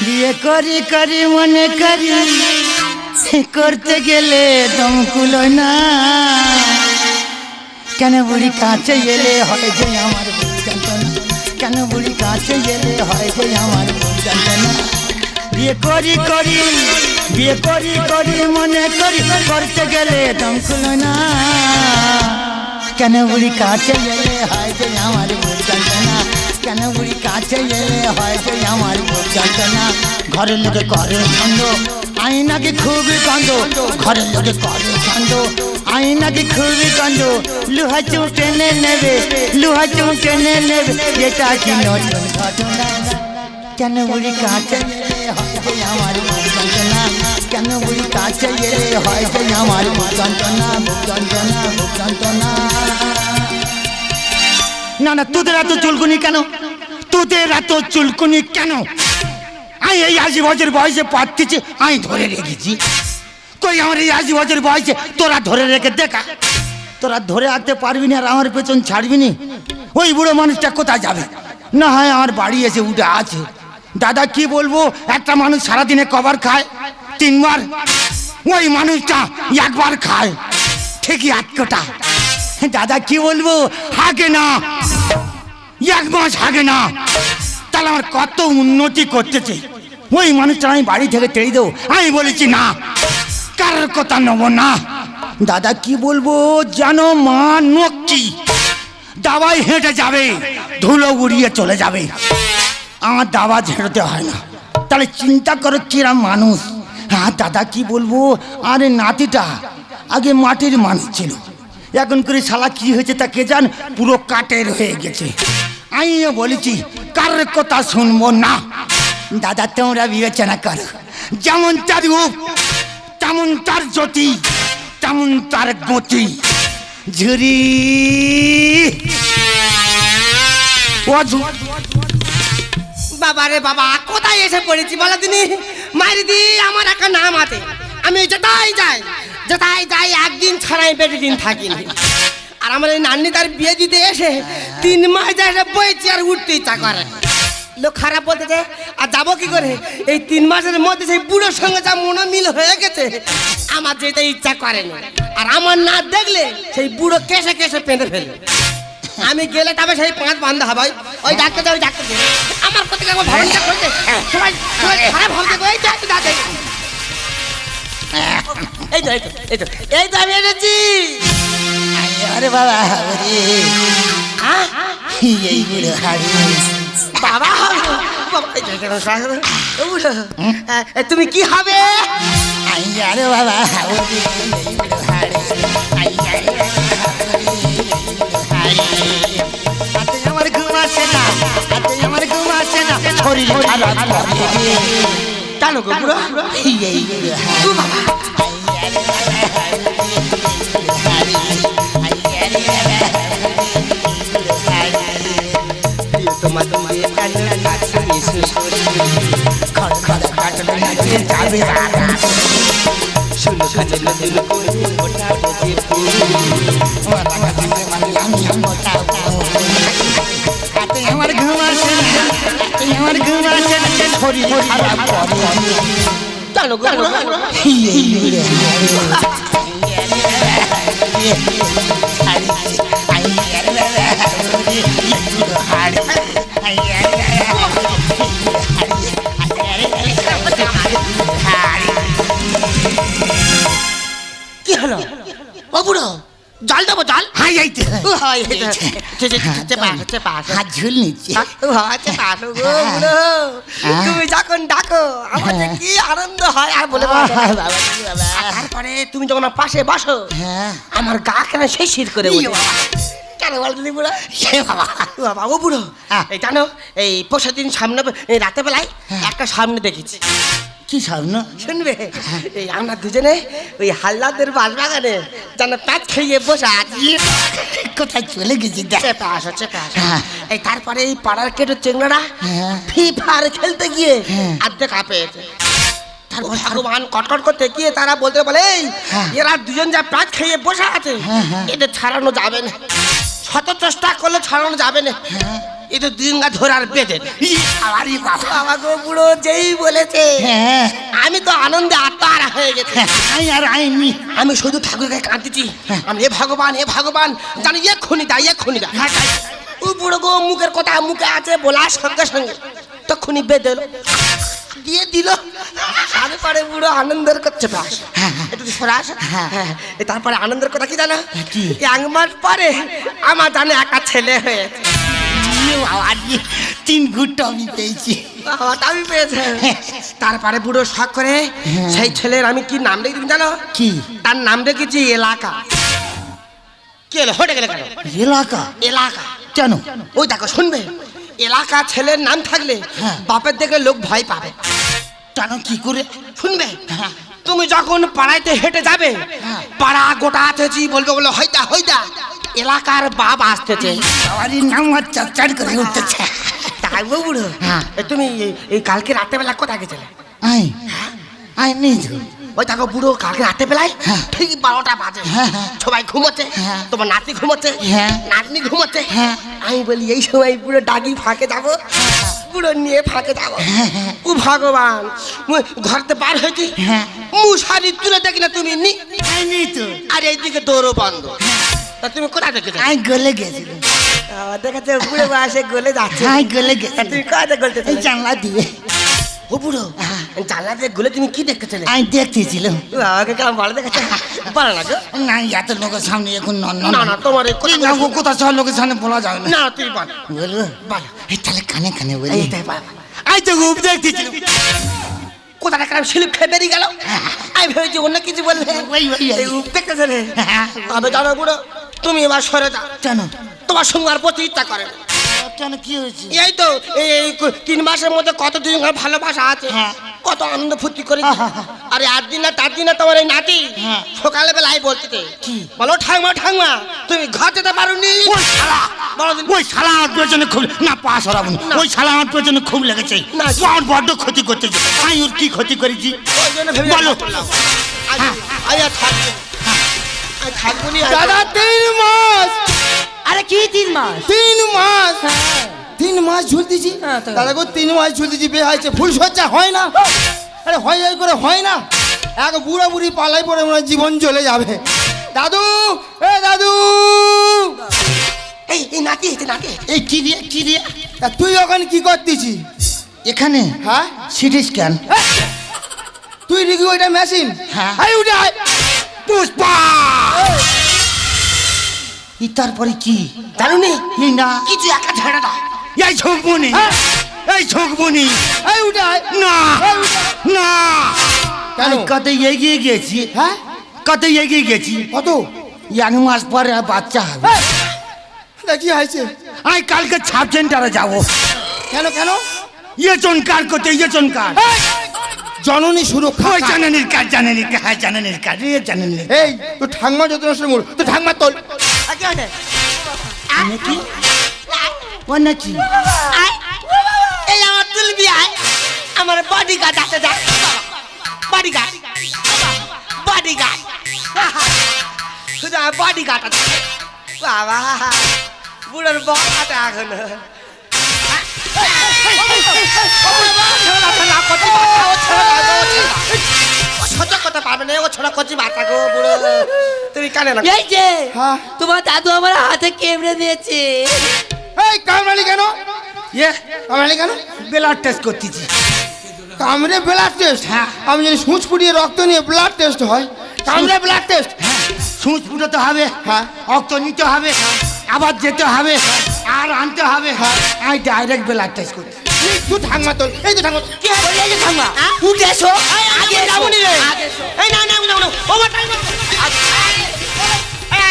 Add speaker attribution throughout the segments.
Speaker 1: বিয়ে করি করি মনে করি করতে গেলে দম কুলোয় না কেন বুড়ি কাছে এলে হয় যে আমার বুক যন্ত্রণা কেন বুড়ি কাছে এলে হয় যে আমার বুক যন্ত্রণা বিয়ে করি করি মনে করি করতে গেলে দম কুলোয় না কেন বুড়ি কাছে এলে হয় যে আমার বুক যন্ত্রণা কেন বুড়ি কাছে এলে হয় যে আমার বুক যন্ত্রণা ঘরের লোকে করে ছন্দ আইনাকে খুবই কান্দ ঘরের লোকে করে ছন্দ আইনাকে খুবই কান্দ লোহা চুঁ টেনে নেবে এটা কি নতুন ঘটনা কেন বুড়ি কাছে এলে হয় যে আমার বুক যন্ত্রণা কেন বুড়ি কাছে এলে হয় যে আমার বুক যন্ত্রণা না তোদের এত চুলকুনি কেন আমি এই 80 বছর বয়সে পাচ্ছি আমি ধরে রেখেছি কই আমার এই 80 বছর বয়সে তোরা ধরে রেখে দেখা তোরা ধরে রাখতে পারবি না আর আমার পেছন ছাড়বি না ওই বুড়ো মানুষটা কোথায় যাবে না হয় আমার বাড়ি এসে উঠে আছে দাদা কি বলবো একটা মানুষ সারাদিনে কবার খায় 3 বার ওই মানুষটা একবার খায় ঠিকই 8 কোটা দাদা কি বলবো হাগে না 1 মাস হাগে না তাহলে আমার কত উন্নতি করতেছে ওই মানুষটা আমি বাড়ি থেকে তেড়ে দেবো আমি বলেছি না কারোর কথা নেবো না দাদা কি বলবো জানো মা নক্কি দাবাই হেঁটে যাবে ধুলো উড়িয়ে চলে যাবে আমার দাবা ঝেড়তে হয় না তাহলে চিন্তা করো কিরম মানুষ হ্যাঁ দাদা কি বলবো আরে নাতিটা আগে মাটির মানুষ ছিল এখন করে শালা কি হয়েছে তা কে জান পুরো কাটের হয়ে গেছে আমিও বলেছি কারোর কথা শুনবো না দাদা তোমরা বিবেচনা করো যেমন তার রূপ তেমন তার জ্যোতি তেমন তার গতি ঝুরি
Speaker 2: বাবা রে বাবা কোথায় এসে পড়েছি বলো তিনি মারি দি আমার একটা নাম আছে আমি যেটাই যাই একদিন ছাড়াই বেশি দিন থাকিনি আর আমার এই নান্নি তার বিয়ে দিতে এসে 3 মাস যায় বইছি আর উঠতে ইচ্ছা করে লোক খারাপ বলতেছে আর যাবো কি করে এই 3 মাসের মধ্যে সেই বুড়োর সঙ্গে যা মনোমিল হয়ে গেছে আমার যেতে ইচ্ছা করে না আর আমার না দেখলে সেই বুড়ো কেসে পেঁধে ফেলে আমি গেলে তবে সেই 5 বান্ধা হবে ওই ডাক্তার আমার প্রতি একবার ভাবনা করতে সবাই খারাপ ভাবতে ওই ডাক্তার এই তো আমি এনেছি
Speaker 1: আরে বাবা এই বুড়ো হাড়ি
Speaker 2: বাবা তুমি কি হবে
Speaker 1: আরে বাবা আমার ঘুম আসে না শরীর খারাপ
Speaker 2: কেন গো বুড়ো
Speaker 1: এই বুড়ো
Speaker 2: তোমার শুনো খানে নদীর মোটা বজে
Speaker 1: আমার ঘুম আসে না শরীর খারাপ
Speaker 2: চলো গো কি হলো ও বুড়ো জল দেবো জল
Speaker 1: হাই
Speaker 2: হাত ঝুল নিচ্ছে তুমি যখন ডাকো আমার যে কি আনন্দ হয় আর বলে তারপরে তুমি যখন পাশে বসো আমার গা কেন সেই শির করে কেন বলতে বুড়ো বাবা ও বুড়ো এই জানো এই 5 দিন সামনে রাতে বেলায় একটা সামনে দেখেছি
Speaker 1: কি স্বপ্ন
Speaker 2: শুনবে এই আমরা দুজনে ওই হাল্লাদের বাসবাগানে যেন প্যাচ খেয়ে বসে আছি
Speaker 1: কোথায় চলে গেছি
Speaker 2: চেপে আসো এই তারপরে এই পাড়ার কেটো চেংড়ারা ফ্রি ফায়ার খেলতে গিয়ে অর্ধেক পেয়েছে তারপর ভগবান কটকট করতে গিয়ে তারা বলতে বলে এরা দুজন যা প্যাচ খেয়ে বসে আছে এদের ছাড়ানো যাবে না শত চেষ্টা করলে ছাড়ানো যাবে না। এই তো দিনগা ধরে আর বেঁধে দে।
Speaker 1: আরে বাবা
Speaker 2: বাবা গো বুড়ো যেই বলেছে
Speaker 1: হ্যাঁ
Speaker 2: আমি তো আনন্দে আত্মারা হয়ে গেছে।
Speaker 1: আই আর আইনি
Speaker 2: আমি শুধু ঠাকুরকে কাঁদতেছি, আমি এ ভগবান জানি এক্ষুনি দা এক্ষুনি দা। ও বুড়ো গো মুখের কথা মুখে আছে বলার সঙ্গে সঙ্গে তখনই বেঁধে দিয়ে দিল। আমি পরে বুড়ো আনন্দের করছে প্রাস একটু সরাস। তারপরে আনন্দের কথা কি জানো?
Speaker 1: কি?
Speaker 2: 1 মাস পরে আমার জানে একটা ছেলে হয়েছে।
Speaker 1: আজকে 3 ঘুরটা আমি পেয়েছি।
Speaker 2: আমি পেয়েছে। তারপরে বুড়ো শখ করে সেই ছেলের আমি কি নাম রেখেছি জানো?
Speaker 1: কি?
Speaker 2: তার নাম রেখেছি এলাকা। কি হলো হটে গেলে কেন?
Speaker 1: এলাকা?
Speaker 2: এলাকা
Speaker 1: কেন?
Speaker 2: ওই দেখো শুনবে, এলাকা ছেলের নাম থাকলে
Speaker 1: হ্যাঁ।
Speaker 2: বাপের দেখে লোক ভয় পাবে।
Speaker 1: কেন কি করে?
Speaker 2: শুনবে,
Speaker 1: হ্যাঁ।
Speaker 2: তুমি যখন পাড়াইতে হেঁটে যাবে
Speaker 1: হ্যাঁ।
Speaker 2: পাড়া গোটা আছেছি বলবে বলো হইতা হইতা এলাকার বাপ আসতেছে।
Speaker 1: সবারই নাম চার করে উঠতেছে।
Speaker 2: তাই গো বুড়ো,
Speaker 1: হ্যাঁ।
Speaker 2: তুমি এই কালকে রাত্রেবেলা কোথায় গেছিলে?
Speaker 1: আই আই নেই তো।
Speaker 2: ওই দেখো বুড়ো কালকে রাতে বেলায়
Speaker 1: হ্যাঁ।
Speaker 2: ঠিক 12টা বাজে,
Speaker 1: হ্যাঁ, হ্যাঁ।
Speaker 2: সবাই ঘুমোচ্ছে,
Speaker 1: হ্যাঁ।
Speaker 2: তোমার নাতি ঘুমোচ্ছে,
Speaker 1: হ্যাঁ।
Speaker 2: নাতনি ঘুমোচ্ছে।
Speaker 1: হ্যাঁ।
Speaker 2: আমি বলি এই সময় পুরো ডাকি ফাঁকে যাবো, পুরো নিয়ে ফাঁকে যাবো। ও ভগবান, ঘরতে বার হয়েছি
Speaker 1: হ্যাঁ।
Speaker 2: মুশারি তুলে দেখি না তুমি নি,
Speaker 1: আই নেই তো।
Speaker 2: আর এইদিকে দৌড়ো বন্ধ। তা তুমি কোথায় দেখেছো?
Speaker 1: আই গলে গেছি।
Speaker 2: দেখেছো বুড়ো বয়সে গলে যাচ্ছে।
Speaker 1: আই গলে গেছি।
Speaker 2: তা তুমি কোথায় গলতে?
Speaker 1: এই জানলা দিয়ে।
Speaker 2: ও বুড়ো, জানলা দিয়ে গলে তুমি কি দেখতেছিলে?
Speaker 1: আই দেখতেছিলাম।
Speaker 2: আমাকে কেমন ভালো দেখেছো? ভালো লাগো
Speaker 1: না এত লোকের সামনে এখন
Speaker 2: না না তোমার এই কথা
Speaker 1: কোথা সব লোকের সামনে বলা যাবে না।
Speaker 2: না তুই বল
Speaker 1: বলবো
Speaker 2: বল।
Speaker 1: এই তাহলে কানে কানে বলি।
Speaker 2: এইটাই বল।
Speaker 1: আই তো খুব দেখতেছিলাম।
Speaker 2: কোথাটা কেন স্লিপ খেয়ে বেরিয়ে গেল? আমি ভেবেছি অন্য কিছু বললে।
Speaker 1: ওই
Speaker 2: এই উপ দেখতেছে রে।
Speaker 1: হ্যাঁ।
Speaker 2: তবে জানো বুড়ো, তুমি এবার সরে যাও,
Speaker 1: কেন?
Speaker 2: তোমার সঙ্গে আর প্রতি ইচ্ছা করে না।
Speaker 1: কেন কি হয়েছে?
Speaker 2: এই তো এই 3 মাসের মধ্যে কত দিন ভালোবাসা আছে,
Speaker 1: হ্যাঁ।
Speaker 2: কত আনন্দ ফুর্তি করে।
Speaker 1: আহা।
Speaker 2: আরে 8 দিন না 4 দিন না তোমার এই নাতি
Speaker 1: হ্যাঁ।
Speaker 2: সকালে বেলায় বলতে
Speaker 1: কি?
Speaker 2: বলো ঠাংমা তুমি ঘর যেতে পারোনি।
Speaker 1: ওই শালা
Speaker 2: বলো দিন।
Speaker 1: ওই শালা আমার পেছনে খুব না পাস হরাবো
Speaker 2: না।
Speaker 1: ওই শালা আমার পেছনে খুব লেগেছে।
Speaker 2: না।
Speaker 1: ও আমার বড্ড ক্ষতি করতেছে। আমি ওর কি ক্ষতি করেছি?
Speaker 2: ওই জন্য ভেবে
Speaker 1: বলো।
Speaker 2: আজ আর থাকবো আজ থাকবো নি।
Speaker 3: দাদা 3 মাস।
Speaker 4: আরে কি 3 মাস?
Speaker 3: 3 মাস 3 মাস ঝুলতেছি।
Speaker 4: হ্যাঁ, তো।
Speaker 3: দাদা গো 3 মাস ঝুলতেছি, বিয়ে হয়েছে, ফুল সজ্জা হয় না। আরে হয় করে হয় না, এক বুড়া বুড়ি পালাই পড়ে মনে হয় জীবন চলে যাবে। দাদু, এ দাদু,
Speaker 2: এই নাতি নাতি
Speaker 1: এই কি রে কি রে?
Speaker 3: তা তুই ওখানে কি করতেছি?
Speaker 1: এখানে
Speaker 3: হ্যাঁ
Speaker 1: সিটি স্ক্যান।
Speaker 3: তুই দেখি ওইটা মেশিন।
Speaker 1: হ্যাঁ।
Speaker 3: এই উঠে আয়।
Speaker 1: পুষ্পা ই তারপরে কি
Speaker 2: জানুনি
Speaker 1: এই না
Speaker 2: কিছু একা ঝেড়ে দাও।
Speaker 1: এই ছোকবনি
Speaker 3: হ্যাঁ।
Speaker 1: এই ছোকবনি
Speaker 3: এই উঠে আয়।
Speaker 1: না
Speaker 3: এই উঠে আয়।
Speaker 1: না
Speaker 3: কেন?
Speaker 1: আমি কত এগিয়ে গেছি,
Speaker 3: হ্যাঁ
Speaker 1: কত এগিয়ে গেছি।
Speaker 3: কত?
Speaker 1: 1 মাস পরে আর বাচ্চা হবে।
Speaker 3: এই, তা কি হয়েছে?
Speaker 1: আমি কালকে সাব সেন্টারে যাবো
Speaker 3: কেন কেন?
Speaker 1: ইয়েচন কার করতে ইয়েচন কার।
Speaker 3: এই, জননী সুরক্ষা
Speaker 1: ওই
Speaker 3: কার্ড।
Speaker 1: জানানির কাজ জানানির কাজ হ্যাঁ জানানির কাজ রে জানানির কাজ।
Speaker 3: এই তো ঠাংমা যত নষ্ট মূল তো ঠাংমা তোল।
Speaker 2: কি হয়েছে?
Speaker 1: নাকি ও নাকি
Speaker 2: এই আমার তুলবি আয়, আমার বডি গার্ড আছে দেখ, বডি গার্ড বডি গার্ড শুধু আমার বডি গার্ড আছে। বাবা বুড়োর বল আছে এখন। সহ্য করতে পারবে না ও ছোট কচি বাচ্চা গো বুড়ো। তুমি কানে না
Speaker 4: এই যে
Speaker 3: হ্যাঁ।
Speaker 4: তোমার দাদু আমার হাতে কেমড়ে দিয়েছে।
Speaker 3: এই কামড়ালি কেন?
Speaker 1: ইয়ে
Speaker 3: কামড়ালি কেন?
Speaker 1: ব্লাড টেস্ট করতেছি।
Speaker 3: কামড়ে ব্লাড টেস্ট?
Speaker 1: হ্যাঁ।
Speaker 3: আমি জানি সুচ ফুটিয়ে রক্ত নিয়ে ব্লাড টেস্ট হয়। কামড়ে ব্লাড টেস্ট?
Speaker 1: সুচ ফুটাতে হবে,
Speaker 3: হ্যাঁ।
Speaker 1: রক্ত নিতে হবে, আবার যেতে হবে আর আনতে হবে। আমি ডাইরেক্ট ব্লাড টেস্ট করি।
Speaker 3: তুই ঠাংমা তোল। এই তো ঠাংমা।
Speaker 2: কি হবে? এই যে থামবা
Speaker 4: উঠে এসো,
Speaker 2: আগে
Speaker 4: এসো,
Speaker 2: যাবনি রে।
Speaker 4: আগে এসো।
Speaker 2: এই না না না ও মা টাইম।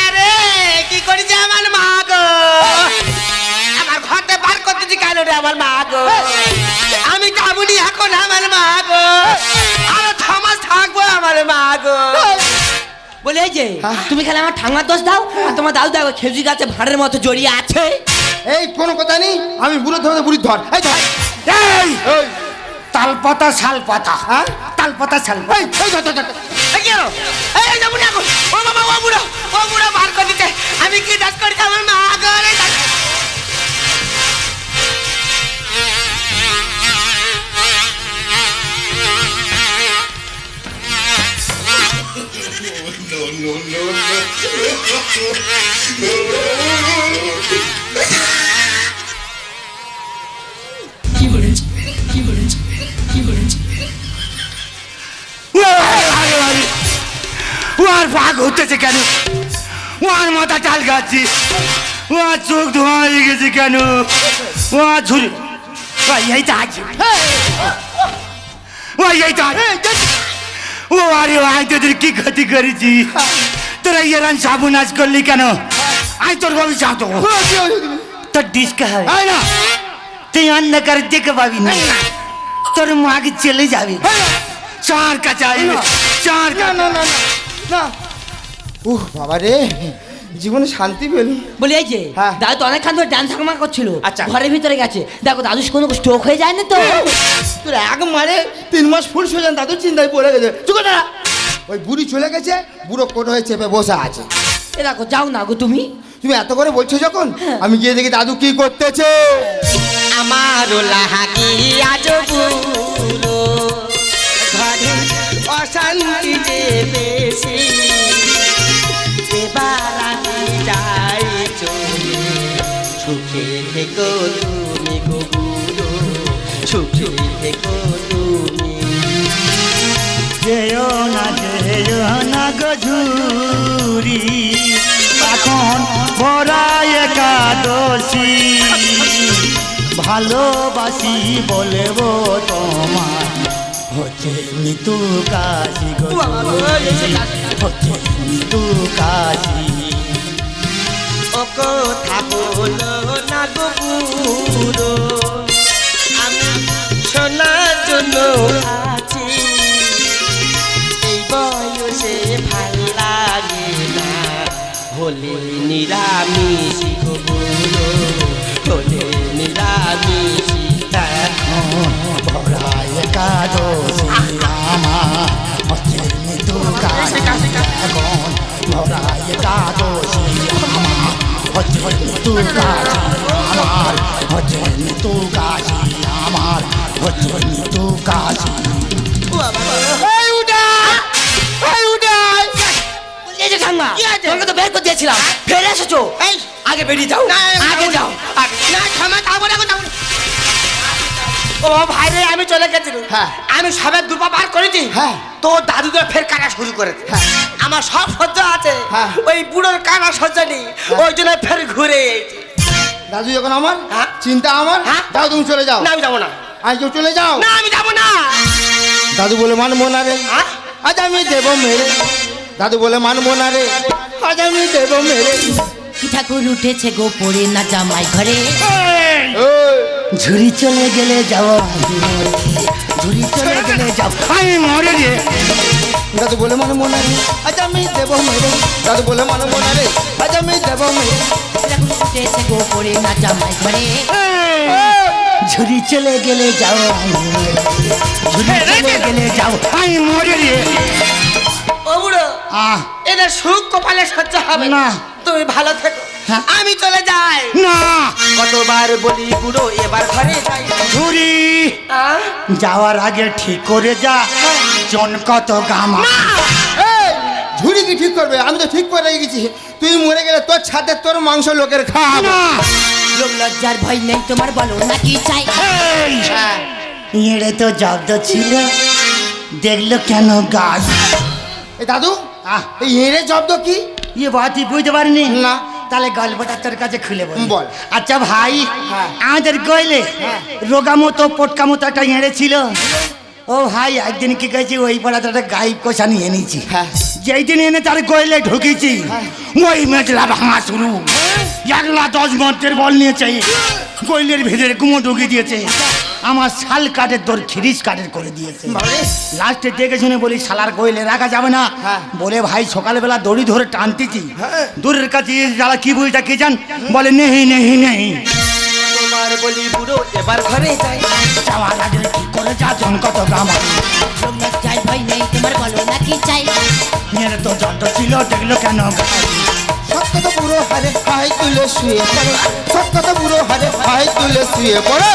Speaker 2: আরে কি করেছে আমার মা গো? আমার ঘরতে বার করতেছি কেন রে আমার মা গো? আমি যাবনি এখন আমার মা গো, আরো 6 মাস থাকবো আমার মা গো।
Speaker 4: বলে এই যে তুমি খালি আমার ঠাঙ্গার দোষ দাও, আর তোমার দাদু দেখো খেজুরি গাছে ভাড়ের মতো জড়িয়ে আছে।
Speaker 3: এই কোনো কথা নেই, আমি বুড়ো ধরে বুড়ি ধর। এই ধর।
Speaker 1: এই
Speaker 3: এই,
Speaker 1: তাল পাতা শাল পাতা,
Speaker 3: হ্যাঁ?
Speaker 1: তাল পাতা শাল
Speaker 3: এই, এই ধর, ধর, ধর।
Speaker 2: কি হলো? এই যাবো না এখন। ও বাবা, ও বুড়ো বার করে দিতে। আমি কি দাস করেছি আমার মা করে?
Speaker 1: ও আর ভাগ হতেছে কেন? ও আর মাথা চাল খাচ্ছি, ও আর চোখ ধোয়া হয়ে গেছে কেন? ও আর ঝুড়ি এই তো আছে, ও এই তো আছে। ও আরে আই তোদের কি ক্ষতি করেছি? তোরা এরান সাবুনাজ করলি কেন? আই তোর ভাবি চাতো তোর ডিস্কা হবে না, তুই অন্য করে দেখে পাবি না, তোর মাকে চলে যাবে। চার কাছে আসবে, চার
Speaker 3: না না না না। উহ বাবা রে, জীবনে শান্তি পেলুম।
Speaker 4: বলি এই যে
Speaker 3: হ্যাঁ।
Speaker 4: দাদু তো অনেকক্ষণ ধরে ডান্স হাকমা করছিল,
Speaker 2: আচ্ছা।
Speaker 4: ঘরের ভিতরে গেছে। দেখো দাদু কোনো স্ট্রোক হয়ে যায় না তো?
Speaker 3: তোর এক মারে 3 মাস ফুল সোজান দাদু চিন্তায় পড়ে গেছে। চুকো না, ওই বুড়ি চলে গেছে, বুড়ো কোট হয়ে চেপে বসে আছে।
Speaker 4: এ দেখো যাও না গো তুমি।
Speaker 3: তুমি এত করে বলছো যখন, আমি গিয়ে দেখি দাদু কি করতেছে।
Speaker 2: আমারও লাহাকি আজ বুড়ো, ঘরে অশান্তি যে বেশি, এবার আমি যাই চলে, সুখে থেকো তুমি গো বুড়ো, সুখে থেকো তুমি।
Speaker 1: যেও না গজুরি, এখন ভরা একাদশী, ভালোবাসি বলবো তোমার, হচ্ছে মৃত্যু কাশি গো, হচ্ছে মৃত্যু কাশি।
Speaker 2: ও কথা বলো না গো বুড়ো, আমি শোনার জন্য আছি, এই বয়সে ভাল লাগে না হলে নিরামিষি গো বুড়ো, হলে নিরামিষি।
Speaker 1: ভরা একাদশী আমার, হচ্ছে মৃত্যু কাশি, এখন ভরা একাদশী আমার, হচ্ছে মৃত্যু কাশি আমার, হচ্ছে মৃত্যু কাশি আমার, হচ্ছে মৃত্যু কাশি।
Speaker 3: এই উঠাই, এই উঠাই।
Speaker 4: এই যে ঠাম্মা,
Speaker 2: কি আছে?
Speaker 4: তোমাকে তো বের করে দিয়েছিলাম, ফেরে এসেছো।
Speaker 2: এই
Speaker 4: আগে বেরিয়ে যাও, আগে যাও।
Speaker 2: না ক্ষমা যাবো না, যাবো না। ও ভাই রে, আমি চলে গেছি।
Speaker 3: হ্যাঁ।
Speaker 2: আমি সবে দুপা বার করেছি।
Speaker 3: হ্যাঁ।
Speaker 2: তো দাদুদের ফের কানা শুরু করেছে।
Speaker 3: হ্যাঁ।
Speaker 2: আমার সব সহ্য আছে,
Speaker 3: হ্যাঁ।
Speaker 2: ওই বুড়োর কানা সহ্য নেই, ওই জন্য ফের ঘুরে এসেছি।
Speaker 3: দাদু যখন আমার,
Speaker 2: হ্যাঁ।
Speaker 3: চিন্তা আমার।
Speaker 2: হ্যাঁ।
Speaker 3: যাও তুমি চলে যাও,
Speaker 2: না আমি যাবো না,
Speaker 3: আজ কেউ চলে যাও।
Speaker 2: না আমি যাবো না।
Speaker 3: দাদু বলে মানবো না রে,
Speaker 2: হ্যাঁ?
Speaker 3: আজ আমি দেব মেরে। দাদু বলে মানবো না রে, আজ আমি দেব মেরে।
Speaker 4: কি ঠাকুর উঠেছে গো পড়ে না জামাই ঘরে,
Speaker 3: ওই,
Speaker 1: ঝুড়ি চলে গেলে যাও, ঝুড়ি চলে গেলে যাও, আমি মরে রে।
Speaker 3: দাদু বলে মানবো না রে, আজ আমি দেব মেরে। দাদু বলে মানবো না রে, আজ আমি দেব মেরে।
Speaker 4: কি ঠাকুর উঠেছে গো পড়ে না জামাই ঘরে,
Speaker 1: ঝুড়ি চলে গেলে যাও, ঝুড়ি চলে গেলে যাও, আমি মরে রে।
Speaker 2: ও বুড়ো,
Speaker 1: আহ
Speaker 2: এদের সুখ কপালে সহ্য হবে
Speaker 1: না।
Speaker 2: তুমি ভালো থেকো,
Speaker 1: হ্যাঁ।
Speaker 2: আমি চলে যাই।
Speaker 1: না,
Speaker 2: কতবার বলি বুড়ো এবার ঘরে যাই।
Speaker 1: ঝুড়ি
Speaker 2: আহ?
Speaker 1: যাওয়ার আগে ঠিক করে যা, জন কত গামা।
Speaker 3: এই, ঝুড়ি কি ঠিক করবে? আমি তো ঠিক করে রেখেছি। তুই মরে গেলে তোর ছাদে তোর মাংস লোকের খাওয়াবো।
Speaker 1: না,
Speaker 4: লোক লজ্জার ভয় নেই তোমার, বলো না কি চাই।
Speaker 1: এই,
Speaker 3: হ্যাঁ।
Speaker 1: এড়ে তো জব্দ ছিল, দেখলো কেন গাছ?
Speaker 3: এই দাদু,
Speaker 1: আহ,
Speaker 3: এই হেঁড়ে জব্দ কি?
Speaker 1: ইয়ে বাতি বুঝতে পারিনি
Speaker 3: না।
Speaker 1: তাহলে গল্পটা তোর কাছে খুলে বল।
Speaker 3: বল।
Speaker 1: আচ্ছা ভাই,
Speaker 3: হ্যাঁ।
Speaker 1: আমাদের গইলে রোগা মতো পটকা মতো একটা এঁড়ে ছিল। ও ভাই, একদিন কি গেছি ওই পাড়াতে একটা গাই কষা নিয়ে এনেছি।
Speaker 3: হ্যাঁ।
Speaker 1: যেই দিন এনে তার গইলে ঢুকেছি, ওই মেজলা ভাঙা শুরু, 1 মন্ত্রের বল নিয়েছে, গইলের ভিতরে কুমো ঢুকিয়ে দিয়েছে, আমার শাল কাঠের তোর খিরিস কাঠের করে দিয়েছে। লাস্টে দেখে শুনে বলি শালার গইলে রাখা যাবে না।
Speaker 3: হ্যাঁ।
Speaker 1: বলে ভাই সকালবেলা দড়ি ধরে টানতেছি,
Speaker 3: হ্যাঁ।
Speaker 1: দূরের কাছে যারা কি বইটা কে জান, বলে নেহি নেহি নেহি।
Speaker 2: তোমার বলি বুড়ো এবার ঘরে যাই।
Speaker 1: যাওয়ার আগে কি করে যা জন কত গামা।
Speaker 4: লোক লজ্জার ভয় নেই
Speaker 5: তোমার বলো না কি চাই
Speaker 1: মেয়ের তো যত ছিল দেখলো কেন গায়ে?
Speaker 3: সত্য তো পুরো হারে হাই তুলে শুয়ে পড়ো, সত্য তো পুরো হারে হাই তুলে শুয়ে পড়ো।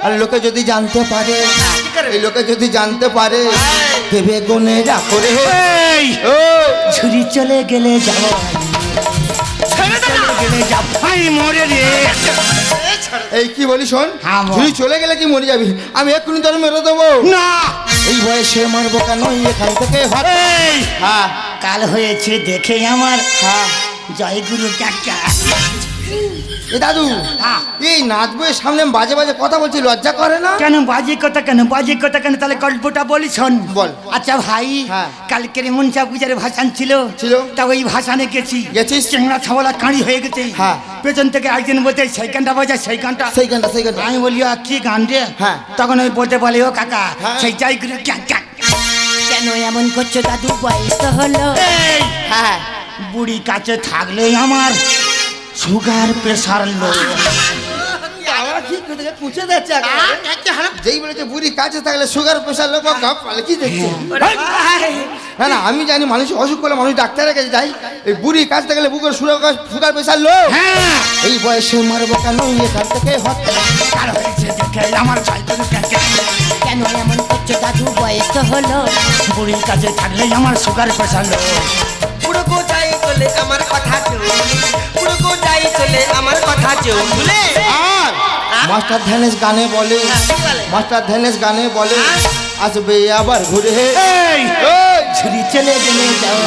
Speaker 3: আর লোকে যদি জানতে পারে, এই লোকে যদি জানতে পারে, দেবে গুনে রাখো রে।
Speaker 1: এই
Speaker 3: ও
Speaker 1: ছুরি চলে গেলে যাবো, চলে গেলে যাবো, আমি মরে রে।
Speaker 3: এই কি বলি শোন,
Speaker 1: হ্যাঁ, বল।
Speaker 3: তুই চলে গেলে কি মরে যাবি? আমি এক্ষুনি তোর মেরে দেবো।
Speaker 1: না
Speaker 3: এই বয়সে মারবো কেন, এখান থেকে হট।
Speaker 1: এই
Speaker 3: হ্যাঁ
Speaker 1: কাল হয়েছে দেখে আমার
Speaker 3: হ্যাঁ।
Speaker 1: জয় গুরু কাকা।
Speaker 3: এ দাদু,
Speaker 1: হ্যাঁ।
Speaker 3: এই নাচবইয়ের সামনে বাজে বাজে কথা বলছি, লজ্জা করে না?
Speaker 1: কেন বাজে কথা কেন, বাজে কথা কেন? তাহলে গল্পটা বলি শোন।
Speaker 3: বল।
Speaker 1: আচ্ছা ভাই,
Speaker 3: হ্যাঁ।
Speaker 1: কালকের মনসা পূজার ভাসান ছিল,
Speaker 3: ছিল।
Speaker 1: তা ওই ভাসানে গেছি।
Speaker 3: গেছিস?
Speaker 1: চেংড়া ছাওয়ালা কাঁড়ি হয়ে গেছে।
Speaker 3: হ্যাঁ।
Speaker 1: পেছন থেকে একজন বলতে সেই গানটা বাজা, সেই গানটা।
Speaker 3: সেই গানটা, সেই গানটা।
Speaker 1: আমি বলি কি গান রে?
Speaker 3: হ্যাঁ।
Speaker 1: তখন ওই বলতে বলে ও কাকা
Speaker 3: হ্যাঁ।
Speaker 1: সেই জয় গুরু কাকা।
Speaker 5: কেন এমন করছো দাদু বয়স তো হলো
Speaker 1: এই
Speaker 3: হ্যাঁ
Speaker 1: বুড়ি কাছে থাকলে আমার সুগার প্রেসার লো।
Speaker 3: আমরা ঠিক করে দেখে পুছে যাচ্ছে একেবারে। যেই বলেছে বুড়ি কাছে থাকলে সুগার প্রেশার লোক গাপ পালে কি দেখছে? না না, আমি জানি মানুষ অসুখ করলে মানুষ ডাক্তারের কাছে যায়। এই বুড়ি কাছে থাকলে বুকের সুগার প্রেশার লো।
Speaker 1: হ্যাঁ
Speaker 3: এই বয়সে মারবো কেন, এখান থেকে হট।
Speaker 1: কার হয়েছে দেখে আমার জয় গুরু কাকা।
Speaker 5: কেন এমন করছো দাদু বয়স তো হলো
Speaker 1: বুড়ির কাছে থাকলে আমার সুগার প্রেসার লো।
Speaker 2: পুরো গো যাই চলে আমার কথা চলে, পুরো গো যাই চলে আমার কথা চলে।
Speaker 3: আর মাস্টার ধ্যানেশ গানে বলে, মাস্টার ধ্যানেশ গানে বলে, আসবে আবার ঘুরে।
Speaker 1: এই
Speaker 3: এই,
Speaker 1: ঝুড়ি চলে গেলে যাবো,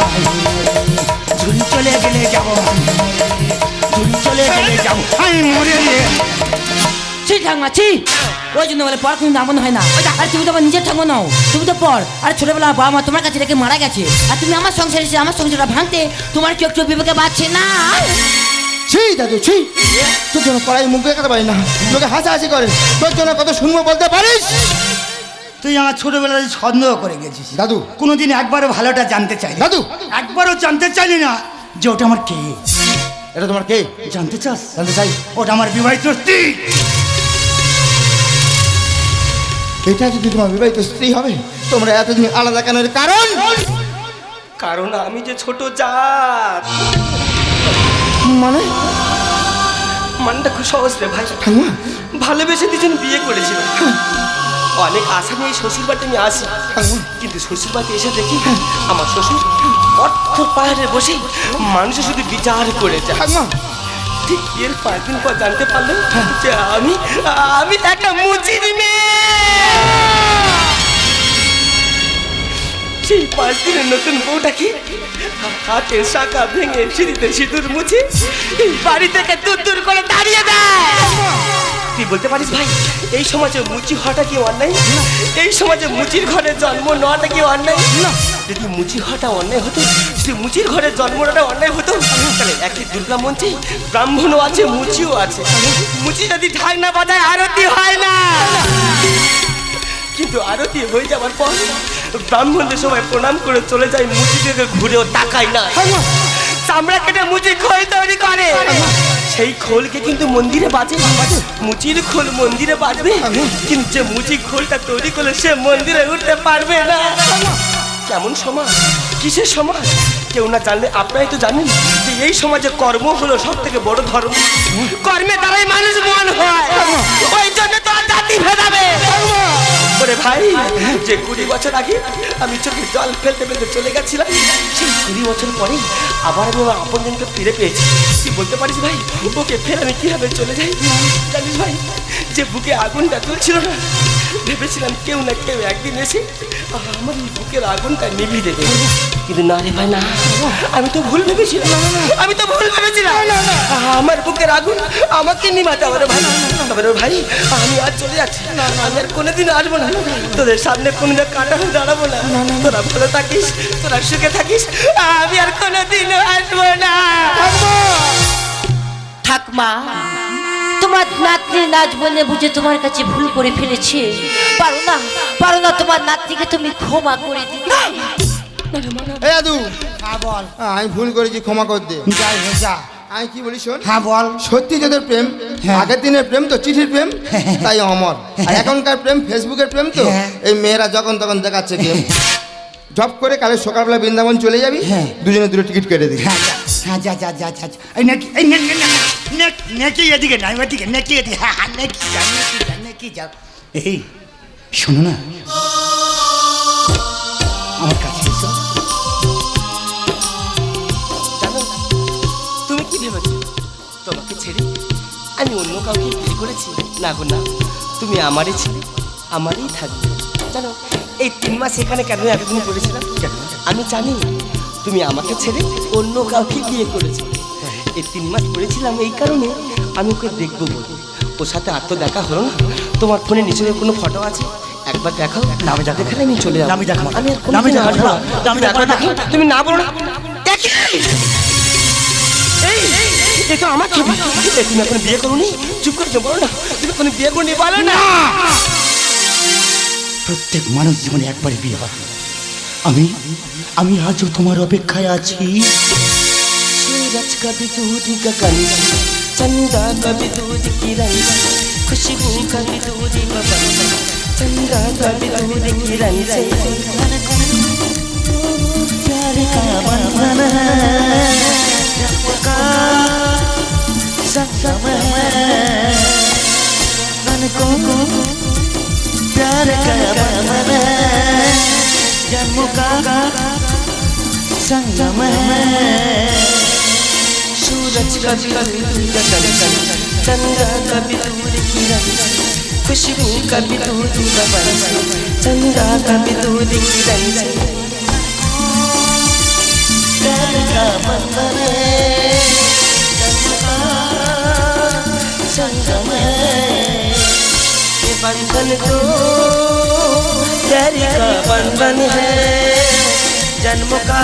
Speaker 1: ঝুড়ি চলে গেলে যাবো, ঝুড়ি চলে গেলে যাবো, আমি মরে রে।
Speaker 4: ছি ঠাকমা ছি, ওই জন্য বলে পড়া কোনো দামন হয় না। আর তুমি তো আমার নিজের ঠাকুমা নাও, তুমি তো পড়। আর ছোটবেলা বাবা মা তোমার কাছে রেখে মারা গেছে, আর তুমি আমার সংসারে এসে আমার সংসারটা ভাঙতে তোমার কি একটু বিবেকে বাঁচছে না?
Speaker 3: ছি দাদু ছি, তোর জন্য পড়াই মুখ দেখাতে পারি না, লোকে হাসাহাসি করে, তোর জন্য কত শুনবো বলতে পারিস?
Speaker 1: তুই আমার ছোটবেলায় সন্দেহ করে গেছিস
Speaker 3: দাদু,
Speaker 1: কোনোদিন একবারও ভালোটা জানতে চাইনি।
Speaker 3: দাদু,
Speaker 1: একবারও জানতে চাইলি না যে ওটা আমার কে।
Speaker 3: এটা তোমার কে
Speaker 1: জানতে চাস?
Speaker 3: জানতে চাই।
Speaker 1: ওটা আমার বিবাহিত স্ত্রী।
Speaker 3: এটা যদি তোমার বিবাহিত স্ত্রী হবে, তোমরা এতদিন আলাদা কেনের কারণ?
Speaker 2: কারণ আমি যে ছোট জাত।
Speaker 3: মানে
Speaker 2: মানটা খুব সহজ রে ভাই।
Speaker 3: ঠাকুমা,
Speaker 2: ভালোবেসে দুজন বিয়ে করেছিল, অনেক আশা নিয়ে শ্বশুর বাড়িতে আমি আসি।
Speaker 3: ঠাকুমা,
Speaker 2: কিন্তু শ্বশুর বাড়িতে এসে দেখি আমার শ্বশুর অর্থ পাহাড়ে বসে মানুষের শুধু বিচার করে যায়।
Speaker 3: ঠাকুমা,
Speaker 2: ঠিক এর 5 দিন পর জানতে পারলাম যে আমি আমি একটা মুচির মেয়ে। সেই 5 দিনের নতুন বউটাকে হাতের শাখা ভেঙে সিঁড়িতে সিঁদুর মুছে এই বাড়ি থেকে দূর দূর করে দাঁড়িয়ে দেয়। তুই বলতে পারিস ভাই, এই সমাজে মুচি হওয়াটা কি অন্যায়? এই সমাজে মুচির ঘরে জন্ম নেওয়াটা কি অন্যায়? যদি মুচি হওয়াটা অন্যায় হতো, যদি মুচির ঘরে জন্ম নেওয়াটা অন্যায় হতো, তাহলে একই দুর্গা মঞ্চে ব্রাহ্মণও আছে, মুচিও আছে। মুচি যদি ঢাক না বাজায় আরতি হয় না। কিন্তু আরতি হয়ে যাওয়ার পর ব্রাহ্মণদের সবাই প্রণাম করে চলে যায়, মুচি থেকে ঘুরেও তাকায় না। চামড়া কেটে মুচি খোল তৈরি করে, সেই খোলকে কিন্তু মন্দিরে বাজে। মুচির খোল মন্দিরে বাজবে, কিন্তু যে মুচি খোলটা তৈরি করলে সে মন্দিরে উঠতে পারবে না। কেমন সমাজ, কিসের সমাজ কেউ না জানলে আপনারাই তো জানেন যে এই সমাজে কর্ম হলো সব থেকে বড় ধর্ম। কর্মে দ্বারাই মানুষ মন হয়, ওই জন্য তো আর জাতি ভেদাবে। ওরে ভাই, যে 20 বছর আগে আমি চোখে জল ফেলতে ফেলতে চলে গেছিলাম, সেই 20 বছর পরে আবার আমি আমার আপনজনকে ফিরে পেয়েছি। কি বলতে পারিস ভাই, ওকে ফের আমি কিভাবে চলে যাই? জানিস ভাই, যে বুকে আগুনটা তুলছিল না, ভেবেছিলাম কেউ না কেউ একদিন এসে আমার এই বুকের আগুনটা নিভিয়ে দেবে। কিন্তু না রে ভাই না, আমি তো ভুল ভেবেছিলাম, আমি তো ভুল ভেবেছিলাম। আমার বুকের আগুন আমাকে নিভাতে হবে রে ভাই। তবে রে ভাই, আমি আজ চলে যাচ্ছি, আমি আর কোনোদিন আসবো না, তোদের সামনে কোনোদিন কাটা হয়ে দাঁড়াবো না। তোরা ভালো থাকিস, তোরা সুখে থাকিস, আমি আর কোনোদিন আসবো না।
Speaker 5: ঠাকমা, তোমার নাতনি নাচ বলে বুঝে তোমার কাছে ভুল করে ফেলেছে, পারো না, পারো না তোমার নাতনিকে তুমি ক্ষমা করে দিতে?
Speaker 3: এই দাদু,
Speaker 1: হ্যাঁ বল।
Speaker 3: আমি ভুল করেছি, ক্ষমা কর দে।
Speaker 1: যাই হোক যা।
Speaker 3: আমি কি বলি শোন,
Speaker 1: হ্যাঁ বল।
Speaker 3: সত্যি যাদের প্রেম,
Speaker 1: হ্যাঁ।
Speaker 3: আগের দিনের প্রেম তো চিঠির প্রেম, তাই অমর। আর এখনকার প্রেম ফেসবুকের প্রেম তো,
Speaker 1: হ্যাঁ।
Speaker 3: এই মেয়েরা যখন তখন দেখাচ্ছে গেম। জব করে কালে সকালবেলা বৃন্দাবন চলে যাবি,
Speaker 1: হ্যাঁ।
Speaker 3: দুজনে দুটো টিকিট কেটে দিবি।
Speaker 1: হ্যাঁ হ্যাঁ, যা যা যা যা যা। এই নাকি এই নাকি এদিকে নাই ওদিকে নাকি এদিকে, হ্যাঁ হ্যাঁ নাকি যা নাকি যা নাকি যা। এই শোনো না, আমার কাছে এসো।
Speaker 2: জানো তুমি কি ভেবেছো তোমাকে ছেড়ে আমি অন্য কাউকে বিয়ে করেছি? না গো না, তুমি আমারই ছিলে, আমারই থাকবে। জানো এই 3 মাস এখানে কেন এতদিন পড়েছিলাম? আমি জানি তুমি আমাকে ছেড়ে অন্য কাউকে বিয়ে করেছো। এই 3 মাস পড়েছিলাম এই কারণে আমি ওকে দেখবো বলে। ওর সাথে আর তো দেখা হলো না। তোমার ফোনে নিশ্চয়ই কোনো ফটো আছে, একবার দেখাও।
Speaker 1: না, আমি দেখাবো না।
Speaker 2: দেখালে আমি চলে যাবো।
Speaker 1: আমি দেখাবো না।
Speaker 2: আমি আর
Speaker 1: আমি
Speaker 2: কোনোদিন
Speaker 1: দেখাবো
Speaker 2: আসবো
Speaker 1: না।
Speaker 2: না।
Speaker 1: আমি দেখাবো না।
Speaker 2: দেখাও, তুমি না বলো না। এই, এ তো আমার ছবি। এ তুমি এখন বিয়ে করোনি? চুপ করে তো বলো না, তুমি এখন বিয়ে করনি বলো না।
Speaker 1: প্রত্যেক মানুষ জীবনে একবার বিয়ে হয়। আমি আমি আজও তোমার অপেক্ষায় আছি।
Speaker 2: सूरज कभी दूध गगन, चंदा कभी दूध किरण, खुशबू कभी दूध पवन, चंदा कभी दूध किरण से प्यार का बंधन है, का संगम है, मन को प्यार का बंधन है, जन्म का संगम है। सूरज कभी दूर गगन, चंद्र कभी दूर किरण, खुशबू कभी दूर पवन, चंद्र कभी दूर किरण से प्यार का बंधन है, जन्म का संगम है। ये बंधन तो प्यार का बंधन है, जन्म का